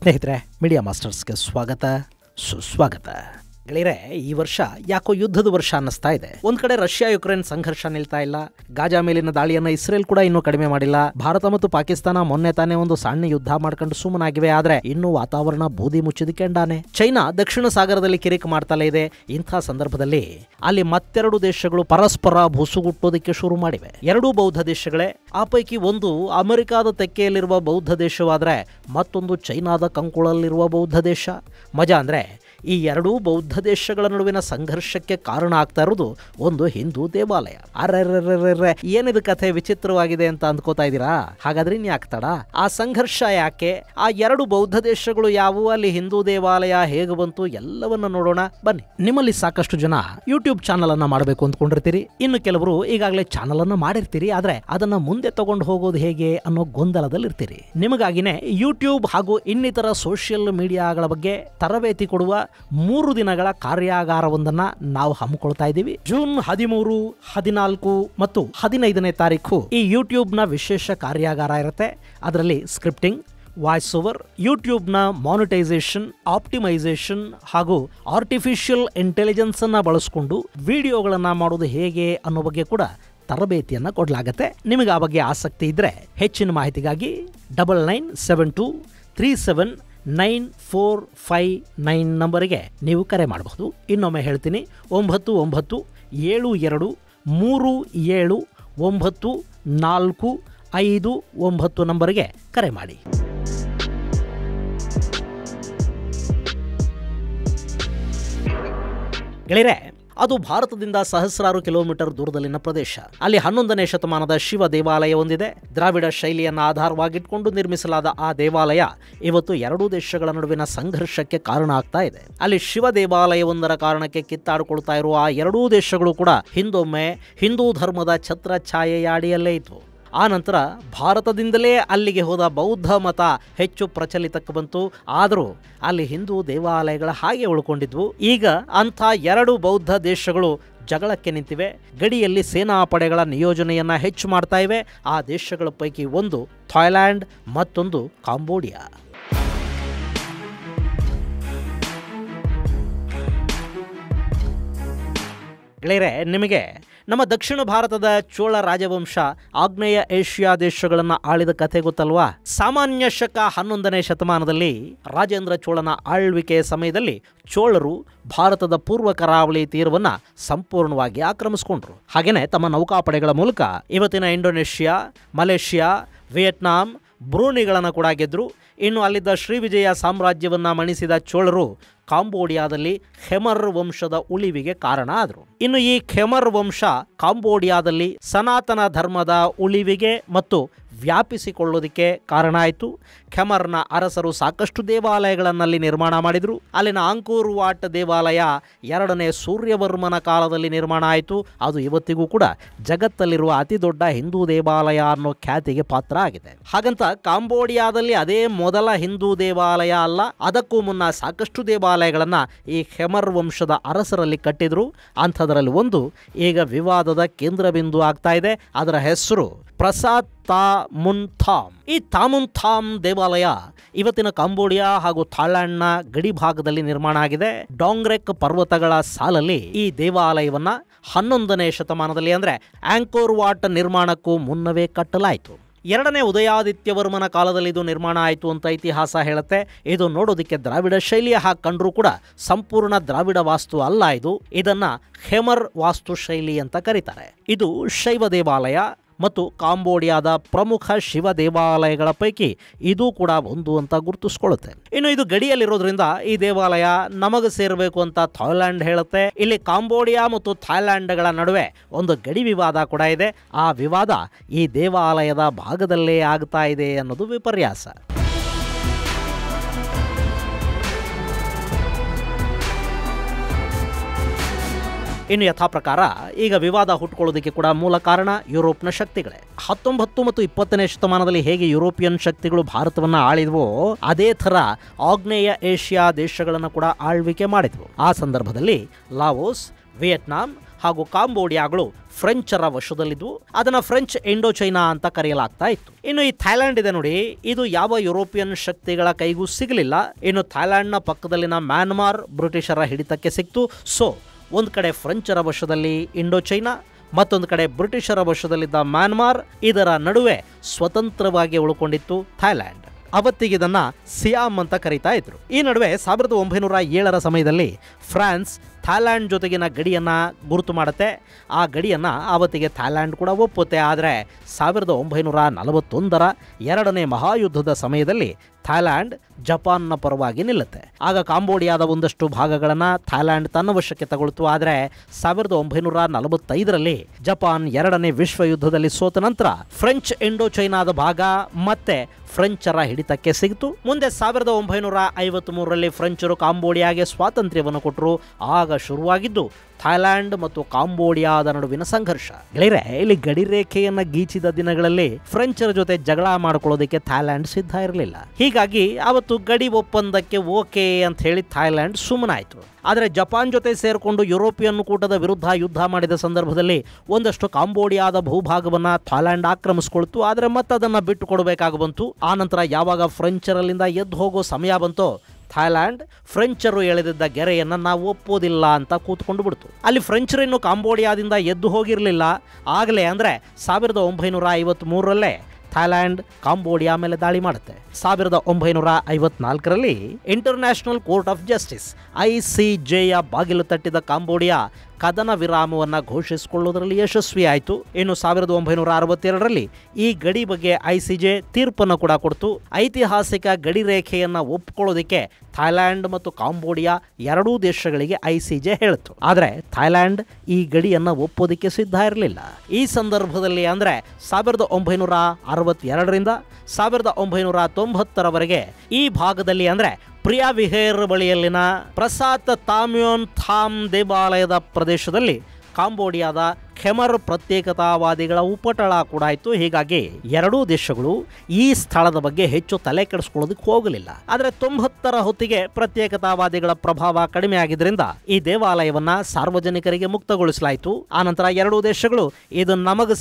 ಸ್ನೇಹಿತರೆ, ಮೀಡಿಯಾ ಮಾಸ್ಟರ್ಸ್ಗೆ ಸ್ವಾಗತ ಸುಸ್ವಾಗತ. ಗೆಳೆಯರೆ, ಈ ವರ್ಷ ಯಾಕೋ ಯುದ್ಧದ ವರ್ಷ ಅನ್ನಿಸ್ತಾ ಇದೆ. ಒಂದ್ ಕಡೆ ರಷ್ಯಾ ಯುಕ್ರೇನ್ ಸಂಘರ್ಷ ನಿಲ್ತಾ ಇಲ್ಲ, ಗಾಜಾ ಮೇಲಿನ ದಾಳಿಯನ್ನ ಇಸ್ರೇಲ್ ಕೂಡ ಇನ್ನೂ ಕಡಿಮೆ ಮಾಡಿಲ್ಲ. ಭಾರತ ಮತ್ತು ಪಾಕಿಸ್ತಾನ ಮೊನ್ನೆ ತಾನೇ ಒಂದು ಸಣ್ಣ ಯುದ್ಧ ಮಾಡ್ಕೊಂಡು ಸುಮ್ಮನಾಗಿವೆ. ಆದ್ರೆ ಇನ್ನೂ ವಾತಾವರಣ ಬೂದಿ ಮುಚ್ಚಿದ ಕೆಂಡಾನೆ. ಚೈನಾ ದಕ್ಷಿಣ ಸಾಗರದಲ್ಲಿ ಕಿರಿಕ್ ಮಾಡ್ತಲೇ ಇದೆ. ಇಂಥ ಸಂದರ್ಭದಲ್ಲಿ ಅಲ್ಲಿ ಮತ್ತೆರಡು ದೇಶಗಳು ಪರಸ್ಪರ ಬುಸುಗುಟ್ಟೋದಕ್ಕೆ ಶುರು ಮಾಡಿವೆ. ಎರಡೂ ಬೌದ್ಧ ದೇಶಗಳೇ. ಆ ಪೈಕಿ ಒಂದು ಅಮೆರಿಕಾದ ತೆಕ್ಕೆಯಲ್ಲಿರುವ ಬೌದ್ಧ ದೇಶವಾದ್ರೆ ಮತ್ತೊಂದು ಚೈನಾದ ಕಂಕುಳಲ್ಲಿರುವ ಬೌದ್ಧ ದೇಶ. ಮಜಾ ಅಂದ್ರೆ ಈ ಎರಡೂ ಬೌದ್ಧ ದೇಶಗಳ ನಡುವಿನ ಸಂಘರ್ಷಕ್ಕೆ ಕಾರಣ ಆಗ್ತಾ ಇರೋದು ಒಂದು ಹಿಂದೂ ದೇವಾಲಯ. ಅರ್ರೆ, ಏನಿದು ಕಥೆ ವಿಚಿತ್ರವಾಗಿದೆ ಅಂತ ಅಂದ್ಕೋತಾ ಇದ್ದೀರಾ? ಹಾಗಾದ್ರೆ ಇನ್ಯಾಕ್ ತಡ? ಆ ಸಂಘರ್ಷ ಯಾಕೆ? ಆ ಎರಡು ಬೌದ್ಧ ದೇಶಗಳು ಯಾವುವು? ಅಲ್ಲಿ ಹಿಂದೂ ದೇವಾಲಯ ಹೇಗೆ ಬಂತು? ಎಲ್ಲವನ್ನ ನೋಡೋಣ ಬನ್ನಿ. ನಿಮ್ಮಲ್ಲಿ ಸಾಕಷ್ಟು ಜನ ಯೂಟ್ಯೂಬ್ ಚಾನಲ್ ಅನ್ನ ಮಾಡಬೇಕು ಅಂದ್ಕೊಂಡಿರ್ತೀರಿ. ಇನ್ನು ಕೆಲವರು ಈಗಾಗಲೇ ಚಾನಲ್ ಅನ್ನ ಮಾಡಿರ್ತೀರಿ. ಆದ್ರೆ ಅದನ್ನ ಮುಂದೆ ತಗೊಂಡು ಹೋಗೋದು ಹೇಗೆ ಅನ್ನೋ ಗೊಂದಲದಲ್ಲಿರ್ತೀರಿ. ನಿಮಗಾಗಿನೇ ಯೂಟ್ಯೂಬ್ ಹಾಗೂ ಇನ್ನಿತರ ಸೋಷಿಯಲ್ ಮೀಡಿಯಾಗಳ ಬಗ್ಗೆ ತರಬೇತಿ ಕೊಡುವ 3 ದಿನಗಳ ಕಾರ್ಯಾಗಾರವೊಂದನ್ನ ನಾವು ಹಮ್ಮಿಕೊಳ್ತಾ ಇದ್ದೀವಿ. ಜೂನ್ 13, 14 ಮತ್ತು 15ನೇ ತಾರೀಕು ಈ ಯೂಟ್ಯೂಬ್ ನ ವಿಶೇಷ ಕಾರ್ಯಾಗಾರ ಇರುತ್ತೆ. ಅದರಲ್ಲಿ ಸ್ಕ್ರಿಪ್ಟಿಂಗ್, ವಾಯ್ಸ್ ಓವರ್, ಯೂಟ್ಯೂಬ್ನ ಮಾನಿಟೈಸೇಷನ್, ಆಪ್ಟಿಮೈಸೇಷನ್ ಹಾಗೂ ಆರ್ಟಿಫಿಷಿಯಲ್ ಇಂಟೆಲಿಜೆನ್ಸ್ ಅನ್ನ ಬಳಸಿಕೊಂಡು ವಿಡಿಯೋಗಳನ್ನ ಮಾಡೋದು ಹೇಗೆ ಅನ್ನೋ ಬಗ್ಗೆ ಕೂಡ ತರಬೇತಿಯನ್ನ ಕೊಡಲಾಗತ್ತೆ. ನಿಮಗೆ ಆ ಬಗ್ಗೆ ಆಸಕ್ತಿ ಇದ್ರೆ ಹೆಚ್ಚಿನ ಮಾಹಿತಿಗಾಗಿ 9972379459 ನಂಬರಿಗೆ ನೀವು ಕರೆ ಮಾಡಬಹುದು. ಇನ್ನೊಮ್ಮೆ ಹೇಳ್ತೀನಿ, 9972379459 ನಂಬರಿಗೆ ಕರೆ ಮಾಡಿ. ಗೆಳೆಯರೆ, ಅದು ಭಾರತದಿಂದ ಸಹಸ್ರಾರು ಕಿಲೋಮೀಟರ್ ದೂರದಲ್ಲಿನ ಪ್ರದೇಶ. ಅಲ್ಲಿ 11ನೇ ಶತಮಾನದ ಶಿವ ದೇವಾಲಯ ಹೊಂದಿದೆ. ದ್ರಾವಿಡ ಶೈಲಿಯನ್ನು ಆಧಾರವಾಗಿಟ್ಕೊಂಡು ನಿರ್ಮಿಸಲಾದ ಆ ದೇವಾಲಯ ಇವತ್ತು ಎರಡೂ ದೇಶಗಳ ನಡುವಿನ ಸಂಘರ್ಷಕ್ಕೆ ಕಾರಣ ಆಗ್ತಾ ಇದೆ. ಅಲ್ಲಿ ಶಿವ ದೇವಾಲಯವೊಂದರ ಕಾರಣಕ್ಕೆ ಕಿತ್ತಾಡಿಕೊಳ್ತಾ ಇರುವ ಆ ಎರಡೂ ದೇಶಗಳು ಕೂಡ ಹಿಂದೊಮ್ಮೆ ಹಿಂದೂ ಧರ್ಮದ ಛತ್ರ ಛಾಯೆಯ ಅಡಿಯಲ್ಲೇ ಇತ್ತು. ಆ ನಂತರ ಭಾರತದಿಂದಲೇ ಅಲ್ಲಿಗೆ ಹೋದ ಬೌದ್ಧ ಮತ ಹೆಚ್ಚು ಪ್ರಚಲಿತಕ್ಕೆ ಬಂತು. ಆದರೂ ಅಲ್ಲಿ ಹಿಂದೂ ದೇವಾಲಯಗಳ ಹಾಗೆ ಉಳ್ಕೊಂಡಿದ್ವು. ಈಗ ಅಂಥ ಎರಡು ಬೌದ್ಧ ದೇಶಗಳು ಜಗಳಕ್ಕೆ ನಿಂತಿವೆ. ಗಡಿಯಲ್ಲಿ ಸೇನಾ ಪಡೆಗಳ ನಿಯೋಜನೆಯನ್ನ ಹೆಚ್ಚು ಮಾಡ್ತಾ ಇವೆ. ಆ ದೇಶಗಳ ಪೈಕಿ ಒಂದು ಥಾಯ್ಲ್ಯಾಂಡ್, ಮತ್ತೊಂದು ಕಾಂಬೋಡಿಯಾ. ಗೆಳೆಯರೆ, ನಿಮಗೆ ನಮ್ಮ ದಕ್ಷಿಣ ಭಾರತದ ಚೋಳ ರಾಜವಂಶ ಆಗ್ನೇಯ ಏಷ್ಯಾ ದೇಶಗಳನ್ನು ಆಳಿದ ಕಥೆ ಗೊತ್ತಲ್ವಾ? ಸಾಮಾನ್ಯ ಶಕ 11ನೇ ಶತಮಾನದಲ್ಲಿ ರಾಜೇಂದ್ರ ಚೋಳನ ಆಳ್ವಿಕೆಯ ಸಮಯದಲ್ಲಿ ಚೋಳರು ಭಾರತದ ಪೂರ್ವ ಕರಾವಳಿ ತೀರವನ್ನು ಸಂಪೂರ್ಣವಾಗಿ ಆಕ್ರಮಿಸಿಕೊಂಡ್ರು. ಹಾಗೆಯೇ ತಮ್ಮ ನೌಕಾಪಡೆಗಳ ಮೂಲಕ ಇವತ್ತಿನ ಇಂಡೋನೇಷ್ಯಾ, ಮಲೇಷ್ಯಾ, ವಿಯೆಟ್ನಾಂ, ಬ್ರೂನಿಗಳನ್ನು ಕೂಡ ಗೆದ್ರು. ಇನ್ನು ಅಲ್ಲಿದ್ದ ಶ್ರೀವಿಜಯ ಸಾಮ್ರಾಜ್ಯವನ್ನ ಮಣಿಸಿದ ಚೋಳರು ಕಾಂಬೋಡಿಯಾದಲ್ಲಿ ಖೆಮರ್ ವಂಶದ ಉಳಿವಿಗೆ ಕಾರಣ ಆದರು. ಇನ್ನು ಈ ಖೆಮರ್ ವಂಶ ಕಾಂಬೋಡಿಯಾದಲ್ಲಿ ಸನಾತನ ಧರ್ಮದ ಉಳಿವಿಗೆ ಮತ್ತು ವ್ಯಾಪಿಸಿಕೊಳ್ಳೋದಕ್ಕೆ ಕಾರಣ ಆಯಿತು. ಖೆಮರ್ನ ಅರಸರು ಸಾಕಷ್ಟು ದೇವಾಲಯಗಳನ್ನಲ್ಲಿ ನಿರ್ಮಾಣ ಮಾಡಿದರು. ಅಲ್ಲಿನ ಆಂಕೋರ್ ವಾಟ್ ದೇವಾಲಯ 2ನೇ ಸೂರ್ಯವರ್ಮನ ಕಾಲದಲ್ಲಿ ನಿರ್ಮಾಣ ಆಯಿತು. ಅದು ಇವತ್ತಿಗೂ ಕೂಡ ಜಗತ್ತಲ್ಲಿರುವ ಅತಿ ದೊಡ್ಡ ಹಿಂದೂ ದೇವಾಲಯ ಅನ್ನೋ ಖ್ಯಾತಿಗೆ ಪಾತ್ರ ಆಗಿದೆ. ಹಾಗಂತ ಕಾಂಬೋಡಿಯಾದಲ್ಲಿ ಅದೇ ಮೊದಲ ಹಿಂದೂ ದೇವಾಲಯ ಅಲ್ಲ. ಅದಕ್ಕೂ ಮುನ್ನ ಸಾಕಷ್ಟು ದೇವಾಲಯಗಳನ್ನ ಈ ಖೆಮರ್ ವಂಶದ ಅರಸರಲ್ಲಿ ಕಟ್ಟಿದ್ರು. ಅಂಥದರಲ್ಲಿ ಒಂದು ಈಗ ವಿವಾದದ ಕೇಂದ್ರ ಬಿಂದು ಆಗ್ತಾ ಇದೆ. ಅದರ ಹೆಸರು ಪ್ರಸಾದ್ ತಾಮುನ್ಥಾಮ್. ಈ ತಾಮುನ್ಥಾಮ್ ದೇವಾಲಯ ಇವತ್ತಿನ ಕಾಂಬೋಡಿಯಾ ಹಾಗೂ ಥಾಯ್ಲ್ಯಾಂಡ್ನ ಗಡಿ ಭಾಗದಲ್ಲಿ ನಿರ್ಮಾಣ ಆಗಿದೆ. ಡಾಂಗ್ರೆಕ್ ಪರ್ವತಗಳ ಸಾಲಲ್ಲಿ ಈ ದೇವಾಲಯವನ್ನ 11ನೇ ಶತಮಾನದಲ್ಲಿ ಅಂದ್ರೆ ಆಂಕೋರ್ ವಾಟ್ ನಿರ್ಮಾಣಕ್ಕೂ ಮುನ್ನವೇ ಕಟ್ಟಲಾಯಿತು. 2ನೇ ಉದಯಾದಿತ್ಯವರ್ಮನ ಕಾಲದಲ್ಲಿ ಇದು ನಿರ್ಮಾಣ ಆಯಿತು ಅಂತ ಇತಿಹಾಸ ಹೇಳುತ್ತೆ. ಇದು ನೋಡೋದಕ್ಕೆ ದ್ರಾವಿಡ ಶೈಲಿಯ ಹಾಗೆ ಕಂಡ್ರೂ ಕೂಡ ಸಂಪೂರ್ಣ ದ್ರಾವಿಡ ವಾಸ್ತು ಅಲ್ಲ. ಇದನ್ನ ಖೆಮರ್ ವಾಸ್ತು ಶೈಲಿ ಅಂತ ಕರೀತಾರೆ. ಇದು ಶೈವ ದೇವಾಲಯ ಮತ್ತು ಕಾಂಬೋಡಿಯಾದ ಪ್ರಮುಖ ಶಿವ ದೇವಾಲಯಗಳ ಪೈಕಿ ಇದು ಕೂಡ ಒಂದು ಅಂತ ಗುರುತಿಸ್ಕೊಳ್ಳುತ್ತೆ. ಇನ್ನು ಇದು ಗಡಿಯಲ್ಲಿರೋದ್ರಿಂದ ಈ ದೇವಾಲಯ ನಮಗೆ ಸೇರಬೇಕು ಅಂತ ಥಾಯ್ಲ್ಯಾಂಡ್ ಹೇಳುತ್ತೆ. ಇಲ್ಲಿ ಕಾಂಬೋಡಿಯಾ ಮತ್ತು ಥಾಯ್ಲ್ಯಾಂಡ್ಗಳ ನಡುವೆ ಒಂದು ಗಡಿ ವಿವಾದ ಕೂಡ ಇದೆ. ಆ ವಿವಾದ ಈ ದೇವಾಲಯದ ಭಾಗದಲ್ಲೇ ಆಗ್ತಾ ಇದೆ ಅನ್ನೋದು ವಿಪರ್ಯಾಸ. ಇನ್ನು ಯಥಾ ಪ್ರಕಾರ ಈಗ ವಿವಾದ ಹುಟ್ಟುಕೊಳ್ಳೋದಕ್ಕೆ ಕೂಡ ಮೂಲ ಕಾರಣ ಯುರೋಪ್ನ ಶಕ್ತಿಗಳೇ. 19 ಮತ್ತು 20ನೇ ಶತಮಾನದಲ್ಲಿ ಹೇಗೆ ಯುರೋಪಿಯನ್ ಶಕ್ತಿಗಳು ಭಾರತವನ್ನು ಆಳಿದ್ವೋ ಅದೇ ಥರ ಆಗ್ನೇಯ ಏಷ್ಯಾ ದೇಶಗಳನ್ನು ಕೂಡ ಆಳ್ವಿಕೆ ಮಾಡಿದ್ವು. ಆ ಸಂದರ್ಭದಲ್ಲಿ ಲಾವೋಸ್, ವಿಯೆಟ್ನಾಂ ಹಾಗೂ ಕಾಂಬೋಡಿಯಾಗಳು ಫ್ರೆಂಚರ ವಶದಲ್ಲಿದ್ವು. ಅದನ್ನ ಫ್ರೆಂಚ್ ಇಂಡೋ ಚೈನಾ ಅಂತ ಕರೆಯಲಾಗ್ತಾ ಇತ್ತು. ಇನ್ನು ಈ ಥೈಲ್ಯಾಂಡ್ ಇದೆ ನೋಡಿ, ಇದು ಯಾವ ಯುರೋಪಿಯನ್ ಶಕ್ತಿಗಳ ಕೈಗೂ ಸಿಗಲಿಲ್ಲ. ಇನ್ನು ಥೈಲ್ಯಾಂಡ್ನ ಪಕ್ಕದಲ್ಲಿನ ಮ್ಯಾನ್ಮಾರ್ ಬ್ರಿಟಿಷರ ಹಿಡಿತಕ್ಕೆ ಸಿಕ್ತು. ಸೊ ಒಂದು ಕಡೆ ಫ್ರೆಂಚರ ವಶದಲ್ಲಿ ಇಂಡೋ ಚೈನಾ, ಮತ್ತೊಂದು ಕಡೆ ಬ್ರಿಟಿಷರ ವಶದಲ್ಲಿದ್ದ ಮ್ಯಾನ್ಮಾರ್, ಇದರ ನಡುವೆ ಸ್ವತಂತ್ರವಾಗಿ ಉಳ್ಕೊಂಡಿತ್ತು ಥೈಲ್ಯಾಂಡ್. ಅವತ್ತಿಗೆ ಇದನ್ನ ಸಿಯಾಮ್ ಅಂತ ಕರೀತಾ ಇದ್ರು. ಈ ನಡುವೆ 1907ರ ಸಮಯದಲ್ಲಿ ಫ್ರಾನ್ಸ್ ಥೈಲ್ಯಾಂಡ್ ಜೊತೆಗಿನ ಗಡಿಯನ್ನ ಗುರುತು ಮಾಡುತ್ತೆ. ಆ ಗಡಿಯನ್ನ ಅವತ್ತಿಗೆ ಥೈಲ್ಯಾಂಡ್ ಕೂಡ ಒಪ್ಪುತ್ತೆ. ಆದರೆ 1941ರ ಎರಡನೇ ಮಹಾಯುದ್ಧದ ಸಮಯದಲ್ಲಿ ಥೈಲ್ಯಾಂಡ್ ಜಪಾನ್ನ ಪರವಾಗಿ ನಿಲ್ಲುತ್ತೆ. ಆಗ ಕಾಂಬೋಡಿಯಾದ ಒಂದಷ್ಟು ಭಾಗಗಳನ್ನು ಥೈಲ್ಯಾಂಡ್ ತನ್ನ ವಶಕ್ಕೆ ತಗೊಳ್ತು. ಆದರೆ 1945ರಲ್ಲಿ ಜಪಾನ್ ಎರಡನೇ ವಿಶ್ವ ಯುದ್ಧದಲ್ಲಿ ಸೋತ ನಂತರ ಫ್ರೆಂಚ್ ಇಂಡೋ ಚೈನಾದ ಭಾಗ ಮತ್ತೆ ಫ್ರೆಂಚರ ಹಿಡಿತಕ್ಕೆ ಸಿಗಿತು. ಮುಂದೆ 1953ರಲ್ಲಿ ಫ್ರೆಂಚರು ಕಾಂಬೋಡಿಯಾಗೆ ಸ್ವಾತಂತ್ರ್ಯವನ್ನು ಕೊಟ್ಟರು. ಆಗ ಶುರುವಾಗಿದ್ದು ಥೈಲ್ಯಾಂಡ್ ಮತ್ತು ಕಾಂಬೋಡಿಯಾದ ನಡುವಿನ ಸಂಘರ್ಷ. ಗೆಳೆಯರೆ, ಇಲ್ಲಿ ಗಡಿ ರೇಖೆಯನ್ನ ಗೀಚಿದ ದಿನಗಳಲ್ಲಿ ಫ್ರೆಂಚರ ಜೊತೆ ಜಗಳ ಮಾಡ್ಕೊಳ್ಳೋದಕ್ಕೆ ಥೈಲ್ಯಾಂಡ್ ಸಿದ್ಧ ಇರಲಿಲ್ಲ. ಹೀಗಾಗಿ ಅವತ್ತು ಗಡಿ ಒಪ್ಪಂದಕ್ಕೆ ಓಕೆ ಅಂತ ಹೇಳಿ ಥೈಲ್ಯಾಂಡ್ ಸುಮ್ಮನಾಯಿತು. ಆದರೆ ಜಪಾನ್ ಜೊತೆ ಸೇರಿಕೊಂಡು ಯುರೋಪಿಯನ್ ಕೂಟದ ವಿರುದ್ಧ ಯುದ್ಧ ಮಾಡಿದ ಸಂದರ್ಭದಲ್ಲಿ ಒಂದಷ್ಟು ಕಾಂಬೋಡಿಯಾದ ಭೂಭಾಗವನ್ನ ಥೈಲ್ಯಾಂಡ್ ಆಕ್ರಮಿಸಿಕೊಳ್ತು. ಆದರೆ ಮತ್ತೆ ಅದನ್ನ ಬಿಟ್ಟು ಕೊಡಬೇಕಾಗಿ ಬಂತು. ಆನಂತರ ಯಾವಾಗ ಫ್ರೆಂಚರಲ್ಲಿಂದ ಎದ್ದು ಹೋಗೋ ಸಮಯ ಬಂತೋ ಥೈಲ್ಯಾಂಡ್ ಫ್ರೆಂಚರು ಎಳೆದಿದ್ದ ಗೆರೆಯನ್ನು ನಾವು ಒಪ್ಪೋದಿಲ್ಲ ಅಂತ ಕೂತ್ಕೊಂಡು ಬಿಡ್ತು. ಅಲ್ಲಿ ಫ್ರೆಂಚರಿನ್ನು ಕಾಂಬೋಡಿಯಾದಿಂದ ಎದ್ದು ಹೋಗಿರಲಿಲ್ಲ. ಆಗಲೇ ಅಂದರೆ 1953ರಲ್ಲೇ ಥೈಲ್ಯಾಂಡ್ ಕಾಂಬೋಡಿಯಾ ಮೇಲೆ ದಾಳಿ ಮಾಡುತ್ತೆ. 1954ರಲ್ಲಿ ಇಂಟರ್ನ್ಯಾಷನಲ್ ಕೋರ್ಟ್ ಆಫ್ ಜಸ್ಟಿಸ್ ICJಯ ಬಾಗಿಲು ತಟ್ಟಿದ ಕಾಂಬೋಡಿಯಾ ಕದನ ವಿರಾಮವನ್ನು ಘೋಷಿಸಿಕೊಳ್ಳುವುದರಲ್ಲಿ ಯಶಸ್ವಿಯಾಯಿತು. ಇನ್ನು 1962ರಲ್ಲಿ ಈ ಗಡಿ ಬಗ್ಗೆ ICJ ತೀರ್ಪನ್ನು ಕೂಡ ಕೊಡ್ತು. ಐತಿಹಾಸಿಕ ಗಡಿ ರೇಖೆಯನ್ನು ಒಪ್ಪಿಕೊಳ್ಳೋದಕ್ಕೆ ಥೈಲ್ಯಾಂಡ್ ಮತ್ತು ಕಾಂಬೋಡಿಯಾ ಎರಡೂ ದೇಶಗಳಿಗೆ ICJ ಹೇಳಿತು. ಆದರೆ ಥೈಲ್ಯಾಂಡ್ ಈ ಗಡಿಯನ್ನು ಒಪ್ಪೋದಕ್ಕೆ ಸಿದ್ಧ ಇರಲಿಲ್ಲ. ಈ ಸಂದರ್ಭದಲ್ಲಿ ಅಂದರೆ 1962ರಿಂದ 1990ರವರೆಗೆ ಈ ಭಾಗದಲ್ಲಿ ಅಂದರೆ ಪ್ರಿಯಾ ವಿಹೇರ್ ಬಳಿಯಲ್ಲಿನ ಪ್ರಸಾತ್ ತಾಮ್ಯೋನ್ ಥಾಮ್ ದೇವಾಲಯದ ಪ್ರದೇಶದಲ್ಲಿ ಕಾಂಬೋಡಿಯಾದ ಖೆಮರ್ ಪ್ರತ್ಯೇಕತಾವಾದಿಗಳ ಉಪಟಳ ಕೂಡ ಆಯಿತು. ಹೀಗಾಗಿ ಎರಡೂ ದೇಶಗಳು ಈ ಸ್ಥಳದ ಬಗ್ಗೆ ಹೆಚ್ಚು ತಲೆ ಕೆಡಿಸ್ಕೊಳ್ಳೋದಕ್ಕೆ ಹೋಗಲಿಲ್ಲ. ಆದರೆ 90ರ ಹೊತ್ತಿಗೆ ಪ್ರತ್ಯೇಕತಾವಾದಿಗಳ ಪ್ರಭಾವ ಕಡಿಮೆ ಆಗಿದ್ದರಿಂದ ಈ ದೇವಾಲಯವನ್ನ ಸಾರ್ವಜನಿಕರಿಗೆ ಮುಕ್ತಗೊಳಿಸಲಾಯಿತು. ಆನಂತರ ಎರಡೂ ದೇಶಗಳು ಇದು ನಮಗೆ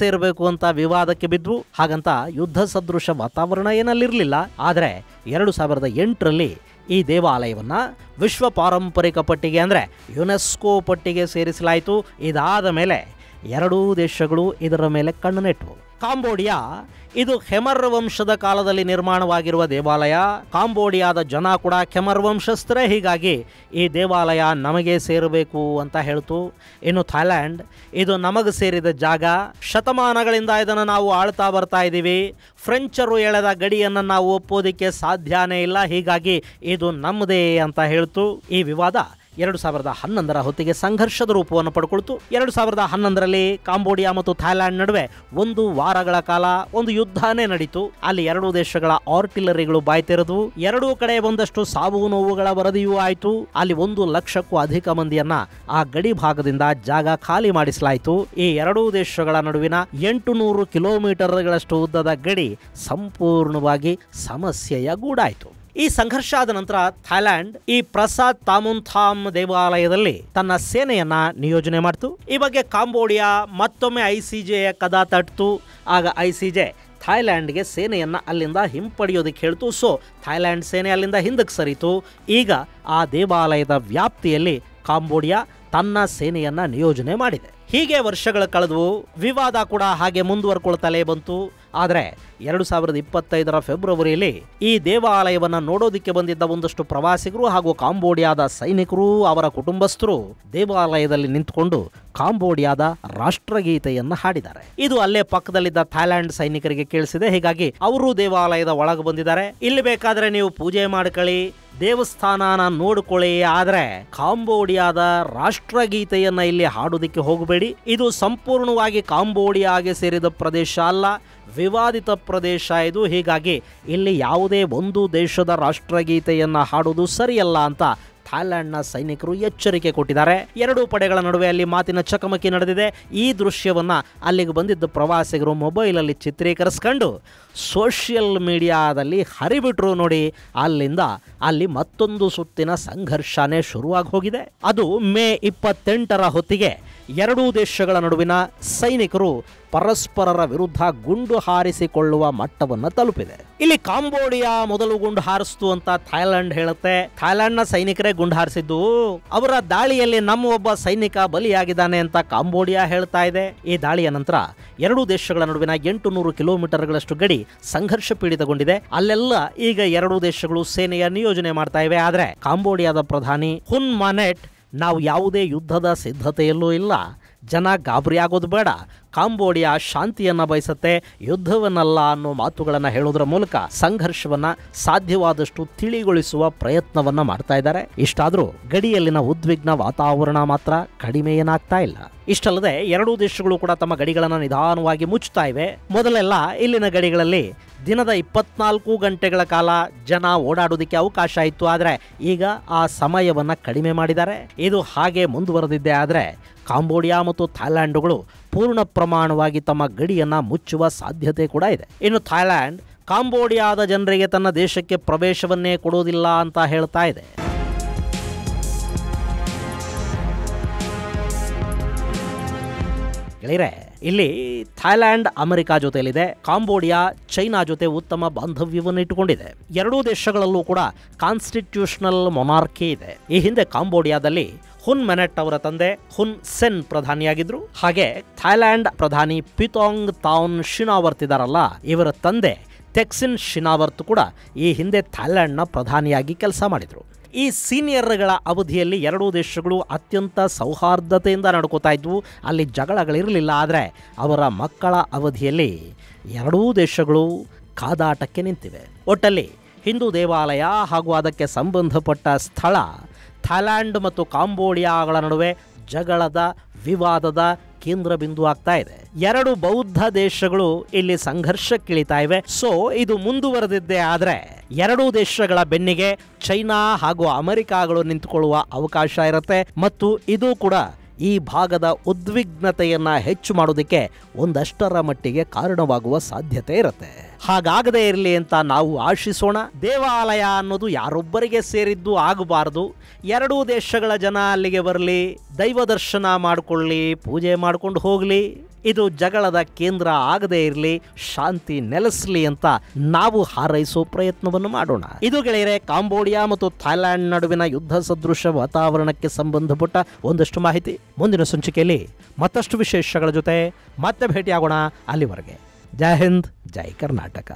ಸೇರಬೇಕು ಅಂತ ವಿವಾದಕ್ಕೆ ಬಿದ್ವು. ಹಾಗಂತ ಯುದ್ಧ ಸದೃಶ ವಾತಾವರಣ ಏನಲ್ಲಿರಲಿಲ್ಲ. ಆದರೆ 2008ರಲ್ಲಿ ಈ ದೇವಾಲಯವನ್ನ ವಿಶ್ವ ಪಾರಂಪರಿಕ ಪಟ್ಟಿಗೆ ಅಂದರೆ ಯುನೆಸ್ಕೋ ಪಟ್ಟಿಗೆ ಸೇರಿಸಲಾಯಿತು. ಇದಾದ ಮೇಲೆ ಎರಡೂ ದೇಶಗಳು ಇದರ ಮೇಲೆ ಕಣ್ಣು ನೆಟ್ಟವು. ಕಾಂಬೋಡಿಯಾ ಇದು ಖೆಮರ್ ವಂಶದ ಕಾಲದಲ್ಲಿ ನಿರ್ಮಾಣವಾಗಿರುವ ದೇವಾಲಯ. ಕಾಂಬೋಡಿಯಾದ ಜನ ಕೂಡ ಖೆಮರ್ ವಂಶಸ್ಥರೇ. ಹೀಗಾಗಿ ಈ ದೇವಾಲಯ ನಮಗೆ ಸೇರಬೇಕು ಅಂತ ಹೇಳ್ತು. ಇನ್ನು ಥೈಲ್ಯಾಂಡ್ ಇದು ನಮಗೆ ಸೇರಿದ ಜಾಗ, ಶತಮಾನಗಳಿಂದ ಇದನ್ನು ನಾವು ಆಳ್ತಾ ಬರ್ತಾ ಇದ್ದೀವಿ, ಫ್ರೆಂಚರು ಎಳೆದ ಗಡಿಯನ್ನು ನಾವು ಒಪ್ಪೋದಕ್ಕೆ ಸಾಧ್ಯನೇ ಇಲ್ಲ, ಹೀಗಾಗಿ ಇದು ನಮ್ಮದೇ ಅಂತ ಹೇಳ್ತು. ಈ ವಿವಾದ 2011ರ ಹೊತ್ತಿಗೆ ಸಂಘರ್ಷದ ರೂಪವನ್ನು ಪಡ್ಕೊಳ್ತು. 2011ರಲ್ಲಿ ಕಾಂಬೋಡಿಯಾ ಮತ್ತು ಥೈಲ್ಯಾಂಡ್ ನಡುವೆ 1 ವಾರಗಳ ಕಾಲ ಒಂದು ಯುದ್ಧನೇ ನಡೀತು. ಅಲ್ಲಿ ಎರಡೂ ದೇಶಗಳ ಆರ್ಟಿಲರಿಗಳು ಬಾಯ್ತೆರೆದು ಎರಡೂ ಕಡೆ ಒಂದಷ್ಟು ಸಾವು ನೋವುಗಳ ವರದಿಯೂ ಆಯಿತು. ಅಲ್ಲಿ 1 ಲಕ್ಷಕ್ಕೂ ಅಧಿಕ ಮಂದಿಯನ್ನ ಆ ಗಡಿ ಭಾಗದಿಂದ ಜಾಗ ಖಾಲಿ ಮಾಡಿಸಲಾಯಿತು. ಈ ಎರಡೂ ದೇಶಗಳ ನಡುವಿನ 800 ಕಿಲೋಮೀಟರ್ಗಳಷ್ಟು ಉದ್ದದ ಗಡಿ ಸಂಪೂರ್ಣವಾಗಿ ಸಮಸ್ಯೆಯ ಗೂಡಾಯಿತು. ಈ ಸಂಘರ್ಷ ಆದ ನಂತರ ಥೈಲ್ಯಾಂಡ್ ಈ ಪ್ರಸಾದ್ ತಾಮುನ್ಥಾಮ್ ದೇವಾಲಯದಲ್ಲಿ ತನ್ನ ಸೇನೆಯನ್ನ ನಿಯೋಜನೆ ಮಾಡಿತು. ಈ ಬಗ್ಗೆ ಕಾಂಬೋಡಿಯಾ ಮತ್ತೊಮ್ಮೆ ICJಯ ಕದ ತಟ್ಟಿತು. ಆಗ ICJ ಥೈಲ್ಯಾಂಡ್ಗೆ ಸೇನೆಯನ್ನ ಅಲ್ಲಿಂದ ಹಿಂಪಡೆಯೋದಕ್ಕೆ ಹೇಳ್ತು. ಸೊ ಥೈಲ್ಯಾಂಡ್ ಸೇನೆ ಅಲ್ಲಿಂದ ಹಿಂದಕ್ಕೆ ಸರಿತು. ಈಗ ಆ ದೇವಾಲಯದ ವ್ಯಾಪ್ತಿಯಲ್ಲಿ ಕಾಂಬೋಡಿಯಾ ತನ್ನ ಸೇನೆಯನ್ನ ನಿಯೋಜನೆ ಮಾಡಿದೆ. ಹೀಗೆ ವರ್ಷಗಳು ಕಳೆದವು. ವಿವಾದ ಕೂಡ ಹಾಗೆ ಮುಂದುವರ್ಕೊಳ್ತಲೇ ಬಂತು. ಆದರೆ 2025ರ ಫೆಬ್ರವರಿಯಲ್ಲಿ ಈ ದೇವಾಲಯವನ್ನು ನೋಡೋದಕ್ಕೆ ಬಂದಿದ್ದ ಒಂದಷ್ಟು ಪ್ರವಾಸಿಗರು ಹಾಗೂ ಕಾಂಬೋಡಿಯಾದ ಸೈನಿಕರು ಅವರ ಕುಟುಂಬಸ್ಥರು ದೇವಾಲಯದಲ್ಲಿ ನಿಂತುಕೊಂಡು ಕಾಂಬೋಡಿಯಾದ ರಾಷ್ಟ್ರಗೀತೆಯನ್ನು ಹಾಡಿದ್ದಾರೆ. ಇದು ಅಲ್ಲೇ ಪಕ್ಕದಲ್ಲಿದ್ದ ಥೈಲ್ಯಾಂಡ್ ಸೈನಿಕರಿಗೆ ಕೇಳಿಸಿದೆ. ಹೀಗಾಗಿ ಅವರು ದೇವಾಲಯದ ಒಳಗೆ ಬಂದಿದ್ದಾರೆ. ಇಲ್ಲಿ ಬೇಕಾದ್ರೆ ನೀವು ಪೂಜೆ ಮಾಡ್ಕೊಳ್ಳಿ, ದೇವಸ್ಥಾನನ ನೋಡ್ಕೊಳ್ಳಿ, ಆದರೆ ಕಾಂಬೋಡಿಯಾದ ರಾಷ್ಟ್ರಗೀತೆಯನ್ನ ಇಲ್ಲಿ ಹಾಡೋದಕ್ಕೆ ಹೋಗಬೇಡಿ. ಇದು ಸಂಪೂರ್ಣವಾಗಿ ಕಾಂಬೋಡಿಯಾಗೆ ಸೇರಿದ ಪ್ರದೇಶ ಅಲ್ಲ, ವಿವಾದಿತ ಪ್ರದೇಶ ಇದು. ಹೀಗಾಗಿ ಇಲ್ಲಿ ಯಾವುದೇ ಒಂದು ದೇಶದ ರಾಷ್ಟ್ರಗೀತೆಯನ್ನ ಹಾಡೋದು ಸರಿಯಲ್ಲ ಅಂತ ಥಾಯ್ಲೆಂಡ್ನ ಸೈನಿಕರು ಎಚ್ಚರಿಕೆ ಕೊಟ್ಟಿದ್ದಾರೆ. ಎರಡೂ ಪಡೆಗಳ ನಡುವೆ ಅಲ್ಲಿ ಮಾತಿನ ಚಕಮಕಿ ನಡೆದಿದೆ. ಈ ದೃಶ್ಯವನ್ನ ಅಲ್ಲಿಗೆ ಬಂದಿದ್ದ ಪ್ರವಾಸಿಗರು ಮೊಬೈಲಲ್ಲಿ ಚಿತ್ರೀಕರಿಸ್ಕೊಂಡು ಸೋಷಿಯಲ್ ಮೀಡಿಯಾದಲ್ಲಿ ಹರಿಬಿಟ್ರು ನೋಡಿ. ಅಲ್ಲಿಂದ ಅಲ್ಲಿ ಮತ್ತೊಂದು ಸುತ್ತಿನ ಸಂಘರ್ಷನೇ ಶುರುವಾಗಿ ಹೋಗಿದೆ. ಅದು ಮೇ 28ರ ಹೊತ್ತಿಗೆ ಎರಡೂ ದೇಶಗಳ ನಡುವಿನ ಸೈನಿಕರು ಪರಸ್ಪರರ ವಿರುದ್ಧ ಗುಂಡು ಹಾರಿಸಿಕೊಳ್ಳುವ ಮಟ್ಟವನ್ನು ತಲುಪಿದೆ. ಇಲ್ಲಿ ಕಾಂಬೋಡಿಯಾ ಮೊದಲು ಗುಂಡು ಹಾರಿಸ್ತು ಅಂತ ಥಾಯ್ಲೆಂಡ್ ಹೇಳುತ್ತೆ. ಥಾಯ್ಲೆಂಡ್ನ ಸೈನಿಕರೇ ಗುಂಡು ಹಾರಿಸಿದ್ದು, ಅವರ ದಾಳಿಯಲ್ಲಿ ನಮ್ಮ ಒಬ್ಬ ಸೈನಿಕ ಬಲಿಯಾಗಿದ್ದಾನೆ ಅಂತ ಕಾಂಬೋಡಿಯಾ ಹೇಳ್ತಾ ಇದೆ. ಈ ದಾಳಿಯ ನಂತರ ಎರಡೂ ದೇಶಗಳ ನಡುವಿನ 800 ಕಿಲೋಮೀಟರ್ಗಳಷ್ಟು ಗಡಿ ಸಂಘರ್ಷ ಪೀಡಿತಗೊಂಡಿದೆ. ಅಲ್ಲೆಲ್ಲ ಈಗ ಎರಡೂ ದೇಶಗಳು ಸೇನೆಯ ನಿಯೋಜನೆ ಮಾಡ್ತಾ ಇವೆ. ಆದರೆ ಕಾಂಬೋಡಿಯಾದ ಪ್ರಧಾನಿ ಹುನ್ ಮಾನೆಟ್ ನಾವು ಯಾವುದೇ ಯುದ್ಧದ ಸಿದ್ಧತೆಯಲ್ಲೂ ಇಲ್ಲ, ಜನ ಗಾಬರಿ ಆಗೋದು ಬೇಡ, ಕಾಂಬೋಡಿಯಾ ಶಾಂತಿಯನ್ನು ಬಯಸುತ್ತೆ, ಯುದ್ಧವನ್ನಲ್ಲ ಅನ್ನೋ ಮಾತುಗಳನ್ನು ಹೇಳೋದ್ರ ಮೂಲಕ ಸಂಘರ್ಷವನ್ನ ಸಾಧ್ಯವಾದಷ್ಟು ತಿಳಿಗೊಳಿಸುವ ಪ್ರಯತ್ನವನ್ನ ಮಾಡ್ತಾ ಇದ್ದಾರೆ. ಇಷ್ಟಾದರೂ ಗಡಿಯಲ್ಲಿನ ಉದ್ವಿಗ್ನ ವಾತಾವರಣ ಮಾತ್ರ ಕಡಿಮೆ ಏನಾಗ್ತಾ ಇಲ್ಲ. ಇಷ್ಟಲ್ಲದೆ ಎರಡೂ ದೇಶಗಳು ಕೂಡ ತಮ್ಮ ಗಡಿಗಳನ್ನು ನಿಧಾನವಾಗಿ ಮುಚ್ಚುತ್ತಾ ಇವೆ. ಮೊದಲೆಲ್ಲ ಇಲ್ಲಿನ ಗಡಿಗಳಲ್ಲಿ ದಿನದ 24 ಗಂಟೆಗಳ ಕಾಲ ಜನ ಓಡಾಡೋದಕ್ಕೆ ಅವಕಾಶ ಇತ್ತು. ಆದರೆ ಈಗ ಆ ಸಮಯವನ್ನು ಕಡಿಮೆ ಮಾಡಿದ್ದಾರೆ. ಇದು ಹಾಗೆ ಮುಂದುವರೆದಿದ್ದೆ ಆದರೆ ಕಾಂಬೋಡಿಯಾ ಮತ್ತು ಥಾಯ್ಲೆಂಡ್ಗಳು ಪೂರ್ಣ ಪ್ರಮಾಣವಾಗಿ ತಮ್ಮ ಗಡಿಯನ್ನು ಮುಚ್ಚುವ ಸಾಧ್ಯತೆ ಕೂಡ ಇದೆ. ಇನ್ನು ಥಾಯ್ಲೆಂಡ್ ಕಾಂಬೋಡಿಯಾದ ಜನರಿಗೆ ತನ್ನ ದೇಶಕ್ಕೆ ಪ್ರವೇಶವನ್ನೇ ಕೊಡೋದಿಲ್ಲ ಅಂತ ಹೇಳ್ತಾ ಇದೆ. ಗೆಳೆಯರೆ, ಇಲ್ಲಿ ಥಾಯ್ಲೆಂಡ್ ಅಮೆರಿಕ ಜೊತೆಯಲ್ಲಿದೆ, ಕಾಂಬೋಡಿಯಾ ಚೈನಾ ಜೊತೆ ಉತ್ತಮ ಬಾಂಧವ್ಯವನ್ನು ಇಟ್ಟುಕೊಂಡಿದೆ. ಎರಡೂ ದೇಶಗಳಲ್ಲೂ ಕೂಡ ಕಾನ್ಸ್ಟಿಟ್ಯೂಷನಲ್ ಮೊನಾರ್ಕಿ ಇದೆ. ಈ ಹಿಂದೆ ಕಾಂಬೋಡಿಯಾದಲ್ಲಿ ಹುನ್ ಮೆನೆಟ್ ಅವರ ತಂದೆ ಹುನ್ ಸೆನ್ ಪ್ರಧಾನಿಯಾಗಿದ್ರು. ಹಾಗೆ ಥಾಯ್ಲೆಂಡ್ ಪ್ರಧಾನಿ ಪಿತೋಂಗ್ ತಾನ್ ಶಿನಾವರ್ತ್ ಇದಾರಲ್ಲ, ಇವರ ತಂದೆ ತೆಕ್ಸಿನ್ ಶಿನಾವರ್ತ್ ಕೂಡ ಈ ಹಿಂದೆ ಥಾಯ್ಲೆಂಡ್ನ ಪ್ರಧಾನಿಯಾಗಿ ಕೆಲಸ ಮಾಡಿದ್ರು. ಈ ಸೀನಿಯರ್ಗಳ ಅವಧಿಯಲ್ಲಿ ಎರಡೂ ದೇಶಗಳು ಅತ್ಯಂತ ಸೌಹಾರ್ದತೆಯಿಂದ ನಡ್ಕೋತಾ ಇದ್ವು. ಅಲ್ಲಿ ಜಗಳಗಳಿರಲಿಲ್ಲ. ಆದರೆ ಅವರ ಮಕ್ಕಳ ಅವಧಿಯಲ್ಲಿ ಎರಡೂ ದೇಶಗಳು ಕಾದಾಟಕ್ಕೆ ನಿಂತಿವೆ. ಒಟ್ಟಲ್ಲಿ ಹಿಂದೂ ದೇವಾಲಯ ಹಾಗೂ ಅದಕ್ಕೆ ಸಂಬಂಧಪಟ್ಟ ಸ್ಥಳ ಥಾಯ್ಲೆಂಡ್ ಮತ್ತು ಕಾಂಬೋಡಿಯಾಗಳ ನಡುವೆ ಜಗಳದ ವಿವಾದದ ಕೇಂದ್ರ ಬಿಂದು ಆಗ್ತಾ ಇದೆ. ಎರಡು ಬೌದ್ಧ ದೇಶಗಳು ಇಲ್ಲಿ ಸಂಘರ್ಷಕ್ಕಿಳಿತಾ ಇವೆ. ಸೊ ಇದು ಮುಂದುವರೆದಿದ್ದೇ ಆದರೆ ಎರಡೂ ದೇಶಗಳ ಬೆನ್ನಿಗೆ ಚೈನಾ ಹಾಗೂ ಅಮೆರಿಕಾಗಳು ನಿಂತುಕೊಳ್ಳುವ ಅವಕಾಶ ಇರುತ್ತೆ. ಮತ್ತು ಇದು ಕೂಡ ಈ ಭಾಗದ ಉದ್ವಿಗ್ನತೆಯನ್ನ ಹೆಚ್ಚು ಮಾಡೋದಕ್ಕೆ ಒಂದಷ್ಟರ ಮಟ್ಟಿಗೆ ಕಾರಣವಾಗುವ ಸಾಧ್ಯತೆ ಇರುತ್ತೆ. ಹಾಗಾಗದೇ ಇರಲಿ ಅಂತ ನಾವು ಆಶಿಸೋಣ. ದೇವಾಲಯ ಅನ್ನೋದು ಯಾರೊಬ್ಬರಿಗೆ ಸೇರಿದ್ದು ಆಗಬಾರದು. ಎರಡೂ ದೇಶಗಳ ಜನ ಅಲ್ಲಿಗೆ ಬರಲಿ, ದೈವ ದರ್ಶನ ಮಾಡಿಕೊಳ್ಳಿ, ಪೂಜೆ ಮಾಡ್ಕೊಂಡು ಹೋಗಲಿ. ಇದು ಜಗಳದ ಕೇಂದ್ರ ಆಗದೇ ಇರಲಿ, ಶಾಂತಿ ನೆಲೆಸಲಿ ಅಂತ ನಾವು ಹಾರೈಸೋ ಪ್ರಯತ್ನವನ್ನು ಮಾಡೋಣ. ಇದು ಗೆಳೆಯರೆ ಕಾಂಬೋಡಿಯಾ ಮತ್ತು ಥಾಯ್ಲೆಂಡ್ ನಡುವಿನ ಯುದ್ಧ ಸದೃಶ ವಾತಾವರಣಕ್ಕೆ ಸಂಬಂಧಪಟ್ಟ ಒಂದಷ್ಟು ಮಾಹಿತಿ. ಮುಂದಿನ ಸಂಚಿಕೆಯಲ್ಲಿ ಮತ್ತಷ್ಟು ವಿಶೇಷಗಳ ಜೊತೆ ಮತ್ತೆ ಭೇಟಿಯಾಗೋಣ. ಅಲ್ಲಿವರೆಗೆ ಜೈ ಹಿಂದ್, ಜೈ ಕರ್ನಾಟಕ.